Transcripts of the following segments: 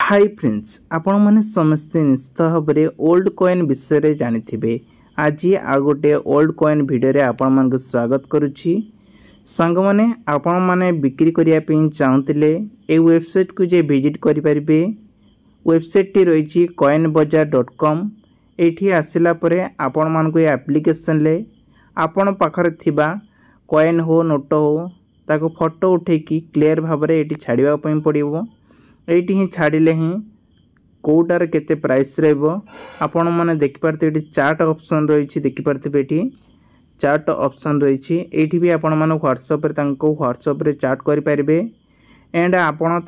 Hi friends आपण मैंने समस्ते निश्चित भाव में ओल्ड कॉइन विषय जानी आज आ गोटे ओल्ड कॉइन वीडियो आपण मान स्वागत करुच्ची सांग मैंने आपण मैंने बिक्री करने चाहूले ये वेबसाइट को जे विजिट करें वेबसाइट टी रही coinbazaar.com ये आसला आपण मान को एप्लिकेशन ले आपण पाखर थिबा कॉइन हो नोट हो ताको फोटो उठेकी क्लियर भाव में ये छाड़ा पड़ो ये ही छाड़िले ही कौटार केते प्राइस आपण मैंने देखिपारे ये चार्ट ऑप्शन रही देखिपारे ये चार्ट ऑप्शन रही ये भी आपण मैंने व्हाट्सएप व्हाट्सएप चार्ट करें एंड आपण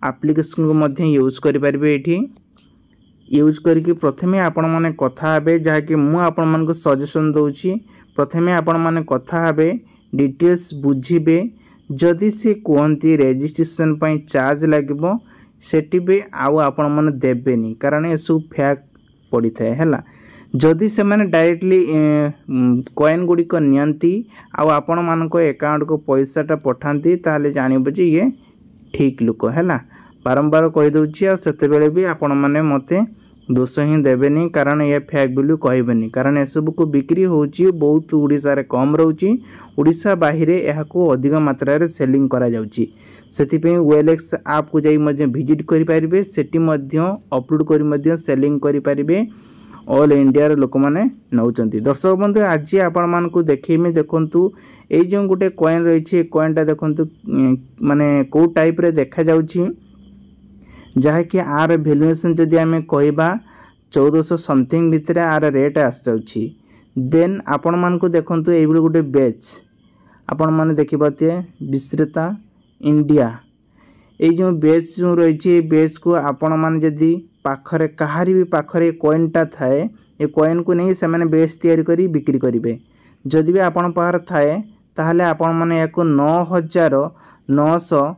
एप्लिकेशन को यूज करें ये यूज करके प्रथमे आपण मैंने कथा हे जहाँकि मुझे सजेशन दूची प्रथमे आपण मैंने कथा हे डिटेल्स बुझे जदि से कहती रेजिस्ट्रेशन पर चार्ज लगे सेठी भी आउ आपण मैंने देवेनि कारण ये सब फेक पड़ी थाए है जदि से मैंने डायरेक्टली कॉइन गुड़िक नियंती आपण मान अकाउंट को पैसाटा पठाती ताले जानबे जे ये ठीक लोक है बारंबार कहीदे आते भी आपण मैंने मते दोष ही देवेनि कारण ये फेक बोली कहबेनि कारण एसबू को बिक्री होची बहुत उड़ीसा रे कम रोची उड़ीसा बाहर यह अधिक मात्रा रे सेलिंग करा जाउची सेथिपई OLX ऐप को जाई मध्य विजिट करि परिबे सेठी मध्य अपलोड करि मध्य सेलिंग करि परिबे ऑल इंडिया रे लोक माने नउचंती दर्शक बंधु आज आपण मान को देखैमे देखंतु ए जो गुटे कॉइन रही छे कॉइनटा देखंतु माने को टाइप रे देखा जाउची जहाँकि आर भैल्युएसन जदि आम कहवा 1400 समथिंग भितर आर रेट आस जाउछि देन आपण मान को देखंतु ए गोटे बेच आपण माने देखिबाते विश्रेता इंडिया ये जो बेच जो रही बेच को आपण मान जदि पाखरे कहारी भी पाखरे कॉइनटा थाए ये कॉइन को नहीं से मैंने बेच तैयारी करी बिक्री करेंगे जदि भी आपण पाखर थाए ताहले आपण माने याको 9,900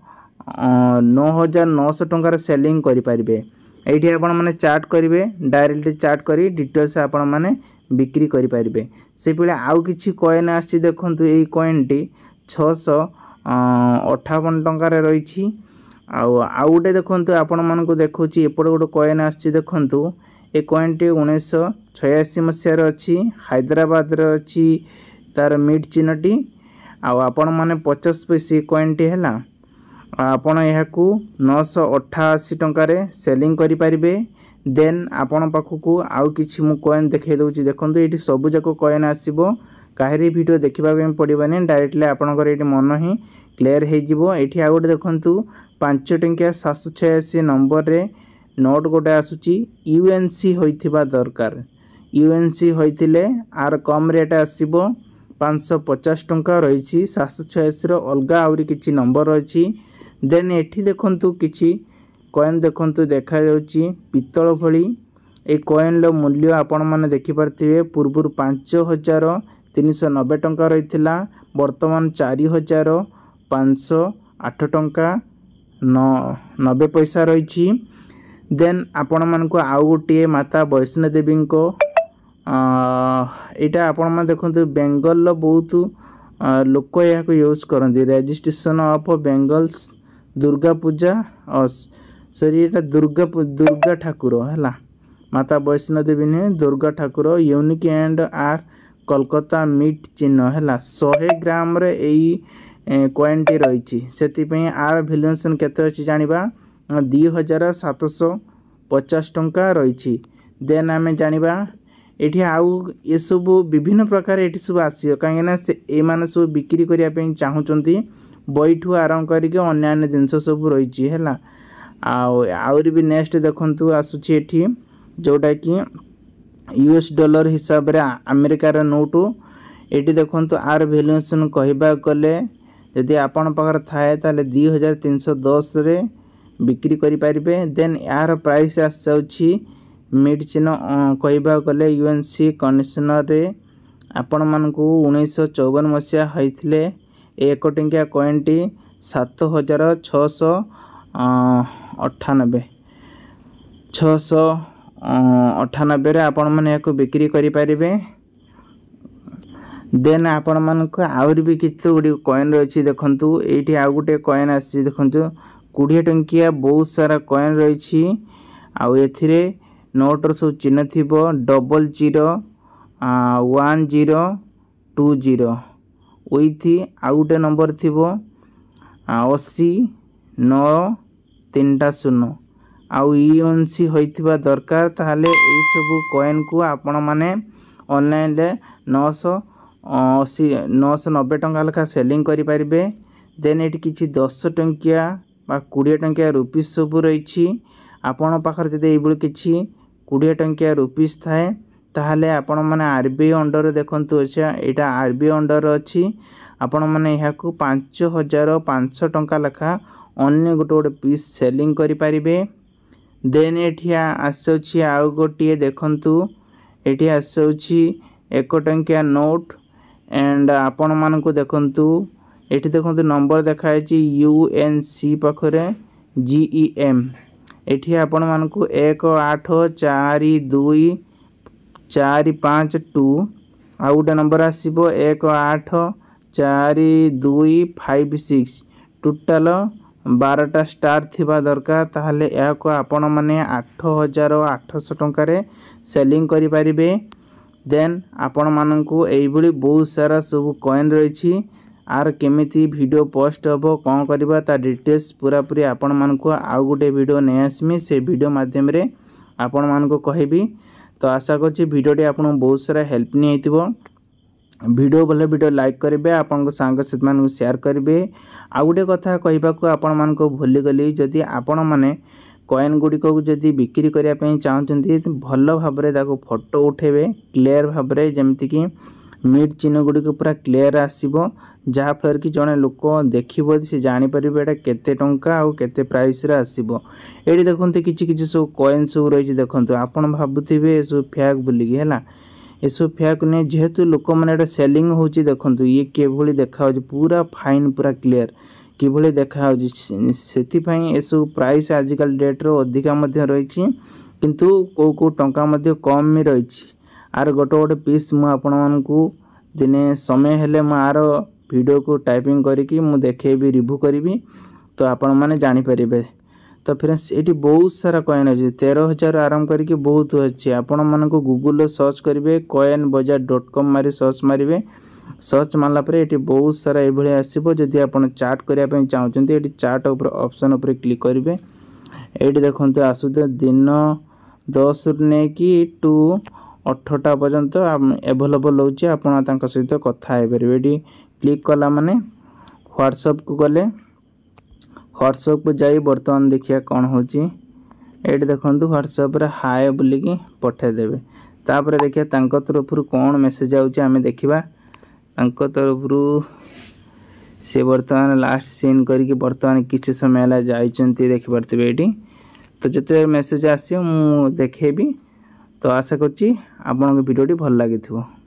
टंकार सेलिंग करें ये आपण मैंने चार्ट करेंगे डायरेक्ट चार्ट करी डिटेल्स आपण मैंने बिक्री करें से बेले आउ किछि कॉइन आछि देखंतु एई कॉइन टी 658 टंकार रही आउ गोटे देखंतु आपण मान को देखौछि एपड़ गोटे कॉइन आछि देखंतु ए कॉइन टी 1986 मसीहार अच्छी हैदराबाद रे अच्छी तार मिड चिन्हटी आपण माने 50 पैसे कॉइन टी हैला आपण यहाकू 988 टंकार सेलिंग करि परिबे देन आपण पाखकू आउ किछि मु कॉइन देखाई दउछि देखंतु एठी सब जाक कॉइन आसीबो काहेरी वीडियो देखिबा के पड़िबानी डायरेक्टली आपनकर एठी मन ही क्लियर हे जिवो एठी आ गोटे देखंतु 5 टंकिया 786 नंबर रे नोट गोटे आसुची UNC होइथिबा दरकार UNC होइथिले आर कम रेट आसीबो 550 टंका रही 786 रो अलगा आउरी किछि नंबर रही देन एठी देखंतु किछि कॉइन देखंतु देखा जाउची पितल भली ए कॉइन लो मूल्य आपण माने देखि परथिबे पूर्वरु 5390 टंका रहिथिला वर्तमान 4508 टंका 90 पैसा रही देन आपण मान को आउ गोटे माता वैष्णो देवी को यहाँ आपण मैंने देखते बेंगल बहुत लोक यहाँ को यूज करती registration of Bengal's Durga Puja sorry ये दुर्गा ठाकुर है माता वैष्णो देवी नुहे Durga Thakur unique and are Kolkata मीट चिन्ह है 100 ग्राम रे यही कॉइन टी रही से आर भैल्युएसन केते अछि जानिबा 2750 टंका रही देन आम जानिबा एठी आउ ये सब विभिन्न प्रकार ये सब आसियो कहीं से ए माने सब बिक्री करिया पे चाहूचंती बैठू आरंभ करके अन्य जिनस सब रही है आउरी भी नेक्स्ट देखंतु आसुची एठी जोटा कि US डॉलर हिसाब रे अमेरिकार नोट एठी देखंतु आर वैल्यूएशन कहबा गले यदि आपण पाखर थाए ताले 2310 रे बिक्री करि परिबे देन यार प्राइस आस जाउची मिड चिन्ह कहबा गले UNC कंडीशनर रे आपण मान को 1954 मसीहा होइथिले 1 टंकिया कॉइन टी 698 रे आपण माने याको बिक्री करि परिबे देन आपण मान को आउर भी किछ गुडी कॉइन रही देखंतु एठी आ गुटे कॉइन आसी देखंतु 20 टंकिया बहुत सारा कॉइन रही आउ एथिरे नोटर सब चिन्ह थी 001020 विथ आउ गोटे नंबर थी 8093 आउ ईएनसी होइथिबा दरकार ताहले ए सब कॉइन को आपण माने ऑनलाइन ले 990 टंका लेखा सेलिंग करि परिबे। देन एटी किछि 10 टंकिया बा 20 टंकिया रुपीस सब रही आपण पाखर जदि एबुल किछि 20 टंकिया रुपीस थाए ताहले आपण माने आरबीआई अंडर देखंतु अच्छा एटा आरबीआई अंडर अछि आपण माने एहा को 5500 टंका लेखा अन्य गोटे पीस सेलिंग करि परिबे। देन एठिया आसुछि आउ गोटे देखंतु एठी आसुछि 1 टंकिया नोट एंड आपण मानकु देखंतु एठी देखंतु नंबर देखाय छि यूएनसी पाखरे जीईएम एठी आपण मानकु 1842452 आउ गोटे नंबर आसीबो 1842256 टोटल 12टा स्टार थिबा दरकार ताहले या को आपण माने 8800 टंका रे सेलिंग करि परिबे। देन आपण मानकु एई बळी बहुत सारा सब कॉइन रही आर केमिति वीडियो पोस्ट हबो कोन करबा ता डिटेल्स पूरा पूरी आपण मानकु आउ गोटे वीडियो नै आसमी से वीडियो माध्यम रे आपण मानकु कहबी। तो आशा करछि वीडियोटी आपण बहुत सारा हेल्प नि हेतिबो। वीडियो भले वीडियो लाइक करेंगे आपण सांग साथी मान शेयर करेंगे। आउ गोटे कथा कहवाक आपण मान भूली गली जदि आपण मैंने कॉइन गुड़िक जदि बिक्री करने चाहते भल भाव फोटो उठेबे क्लियर भाव जमीक मिट चिन्ह गुड़िक पूरा क्लियर आसो जहाँफल कि जड़े लोक देखो से जापर एटा केते टंका आउ केते प्राइस रे आसीबो। एठी देखंतु किछि किछि सब कॉइन सब रही देखंतु आपण भाबुथिबे सब फेक बुलिकी हैला एसब फेक ने जेहेतु लोक मैंने सेलिंग होची देखंतु ये केभली देखा पूरा फाइन पूरा क्लियर किभली देखा से एसब प्राइस आजिकल डेट रो अधिका मध्य रही किंतु को टंका मध्य कम में रही आर गोटे गोटे पीस मु आपण मानकु दिने समय हेले मु आर वीडियो को टाइपिंग करिकी मु देखेबी रिव्यू करी तो आपण माने जानि परिबे। तो फ्रेंड्स ये बहुत सारा कॉइन अच्छे 13,000 आरंभ करके बहुत अच्छे आपण मान को गूगल सर्च करेंगे coinbazaar.com मारी सर्च मारे सर्च मारला ये बहुत सारा ये आसो जदि आप चार्ट करने चाहते ये चार्ट ऑप्शन उपर क्लिक करेंगे। ये देखते आसुदे दिन 10 नहीं कि टू 18टा पर्यंत एभेलेबल होची आपण तांका सहित कथा हे परिबे। ये क्लिक कला माने व्हाट्सएप को गले व्हाट्सएप को जाई बर्तमान देखिया कौन होची ये देखंतु व्हाट्सएप रे हाय बोलिकी पठेदेवे तापर देखिया तांको तरफ कौन मेसेज आउची आमे देखिबा तांको तरफ से बर्तमान लास्ट सीन करके बर्तमान किछि समय ला जाइचंती देखि परतबे एटी तो जते मेसेज आसी मु देखेबी। तो आशा करची आपन वीडियोटी भल लागिथिबो।